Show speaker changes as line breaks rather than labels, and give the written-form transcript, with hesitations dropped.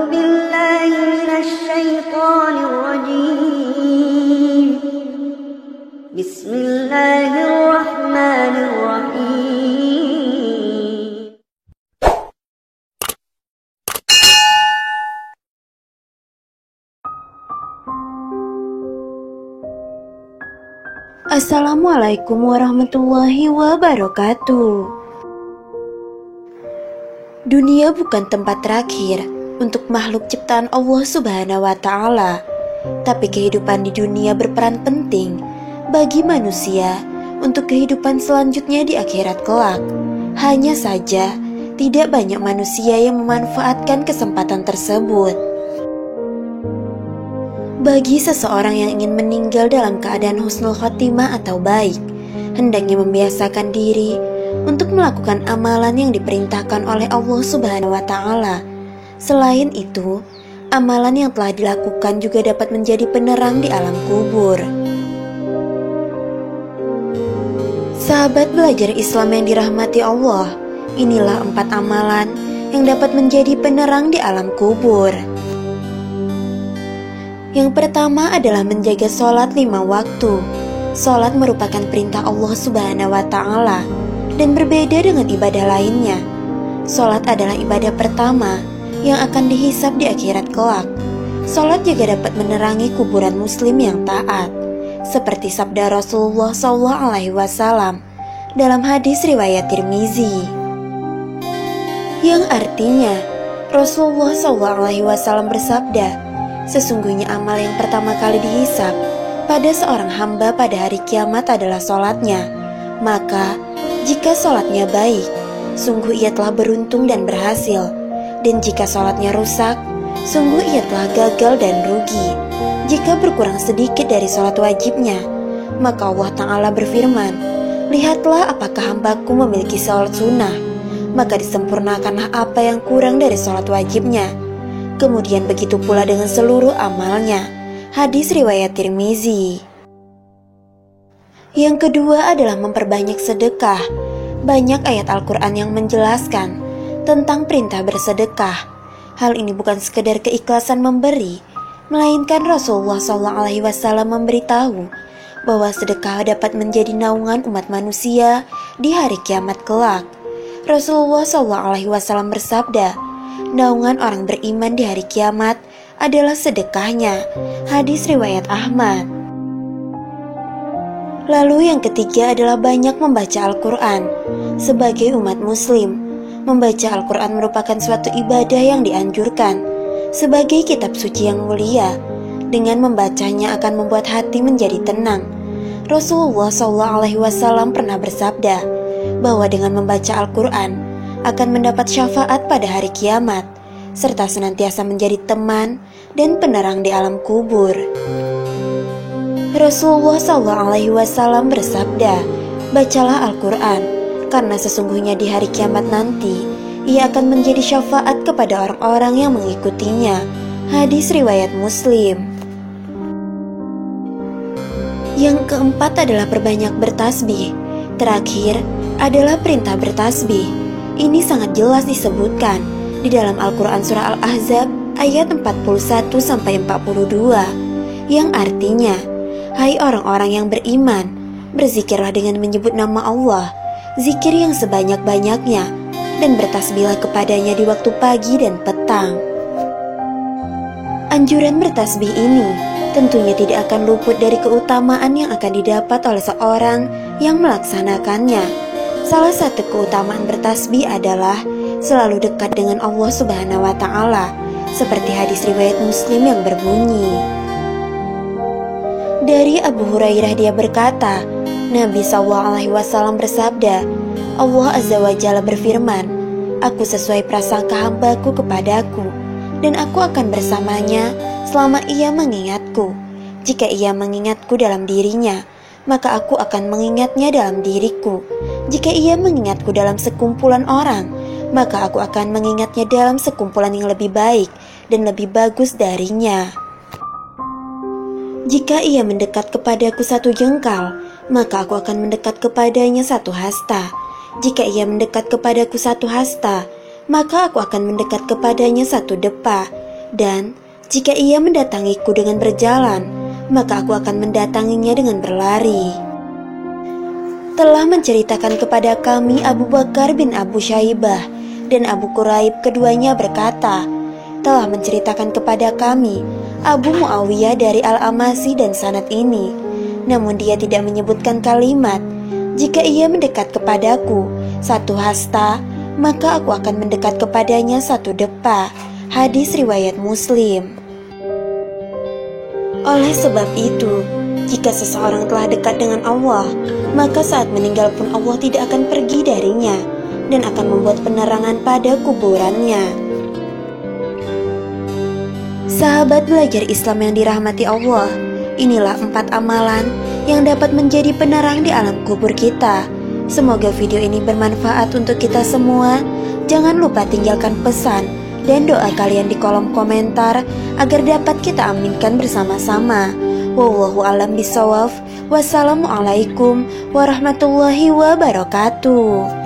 بالله من الشيطان الرجيم بسم الله الرحمن الرحيم
Assalamualaikum warahmatullahi wabarakatuh. Dunia bukan tempat terakhir untuk makhluk ciptaan Allah Subhanahu wa Ta'ala, tapi kehidupan di dunia berperan penting bagi manusia untuk kehidupan selanjutnya di akhirat kelak. Hanya saja, tidak banyak manusia yang memanfaatkan kesempatan tersebut. Bagi seseorang yang ingin meninggal dalam keadaan husnul khotimah atau baik, hendaknya membiasakan diri untuk melakukan amalan yang diperintahkan oleh Allah Subhanahu wa Ta'ala. Selain itu, amalan yang telah dilakukan juga dapat menjadi penerang di alam kubur. Sahabat belajar Islam yang dirahmati Allah, inilah 4 amalan yang dapat menjadi penerang di alam kubur. Yang pertama adalah menjaga sholat 5 waktu. Sholat merupakan perintah Allah Subhanahu wa Ta'ala dan berbeda dengan ibadah lainnya. Sholat adalah ibadah pertama yang akan dihisab di akhirat kelak. Sholat juga dapat menerangi kuburan muslim yang taat, seperti sabda Rasulullah SAW dalam hadis riwayat Tirmizi, yang artinya Rasulullah SAW bersabda, sesungguhnya amal yang pertama kali dihisab pada seorang hamba pada hari kiamat adalah sholatnya. Maka jika sholatnya baik, sungguh ia telah beruntung dan berhasil. Dan jika sholatnya rusak, sungguh ia telah gagal dan rugi. Jika berkurang sedikit dari sholat wajibnya, maka Allah Ta'ala berfirman, lihatlah apakah hambaku memiliki sholat sunnah, maka disempurnakanlah apa yang kurang dari sholat wajibnya. Kemudian begitu pula dengan seluruh amalnya. Hadis riwayat Tirmizi. Yang kedua adalah memperbanyak sedekah. Banyak ayat Al-Quran yang menjelaskan tentang perintah bersedekah. Hal ini bukan sekedar keikhlasan memberi, melainkan Rasulullah SAW memberitahu bahwa sedekah dapat menjadi naungan umat manusia di hari kiamat kelak. Rasulullah SAW bersabda, naungan orang beriman di hari kiamat adalah sedekahnya. Hadis riwayat Ahmad. Lalu yang ketiga adalah banyak membaca Al-Quran. Sebagai umat muslim, membaca Al-Quran merupakan suatu ibadah yang dianjurkan sebagai kitab suci yang mulia. Dengan membacanya akan membuat hati menjadi tenang. Rasulullah SAW pernah bersabda bahwa dengan membaca Al-Quran akan mendapat syafaat pada hari kiamat, serta senantiasa menjadi teman dan penerang di alam kubur. Rasulullah SAW bersabda, bacalah Al-Quran, karena sesungguhnya di hari kiamat nanti, ia akan menjadi syafaat kepada orang-orang yang mengikutinya. Hadis riwayat Muslim. Yang keempat adalah perbanyak bertasbih. Terakhir adalah perintah bertasbih. Ini sangat jelas disebutkan di dalam Al-Quran surah Al-Ahzab ayat 41-42, yang artinya, hai orang-orang yang beriman, berzikirlah dengan menyebut nama Allah, zikir yang sebanyak-banyaknya, dan bertasbihlah kepadanya di waktu pagi dan petang. Anjuran bertasbih ini tentunya tidak akan luput dari keutamaan yang akan didapat oleh seorang yang melaksanakannya. Salah satu keutamaan bertasbih adalah selalu dekat dengan Allah Subhanahu wa Ta'ala, seperti hadis riwayat Muslim yang berbunyi, dari Abu Hurairah dia berkata, Nabi SAW bersabda, Allah Azza wa Jalla berfirman, aku sesuai prasangka hambaku kepadaku, dan aku akan bersamanya selama ia mengingatku. Jika ia mengingatku dalam dirinya, maka aku akan mengingatnya dalam diriku. Jika ia mengingatku dalam sekumpulan orang, maka aku akan mengingatnya dalam sekumpulan yang lebih baik dan lebih bagus darinya. Jika ia mendekat kepadaku 1 jengkal, maka aku akan mendekat kepadanya 1 hasta. Jika ia mendekat kepadaku 1 hasta, maka aku akan mendekat kepadanya 1 depa. Dan jika ia mendatangiku dengan berjalan, maka aku akan mendatanginya dengan berlari. Telah menceritakan kepada kami Abu Bakar bin Abu Syaibah dan Abu Quraib, keduanya berkata, telah menceritakan kepada kami Abu Muawiyah dari Al-Amasi dan sanad ini. Namun dia tidak menyebutkan kalimat, jika ia mendekat kepadaku 1 hasta, maka aku akan mendekat kepadanya 1 depa. Hadis riwayat Muslim. Oleh sebab itu, jika seseorang telah dekat dengan Allah, maka saat meninggal pun Allah tidak akan pergi darinya dan akan membuat penerangan pada kuburannya. Sahabat belajar Islam yang dirahmati Allah, inilah 4 amalan yang dapat menjadi penerang di alam kubur kita. Semoga video ini bermanfaat untuk kita semua. Jangan lupa tinggalkan pesan dan doa kalian di kolom komentar agar dapat kita aminkan bersama-sama. Wallahu a'lam bishawab. Wassalamualaikum warahmatullahi wabarakatuh.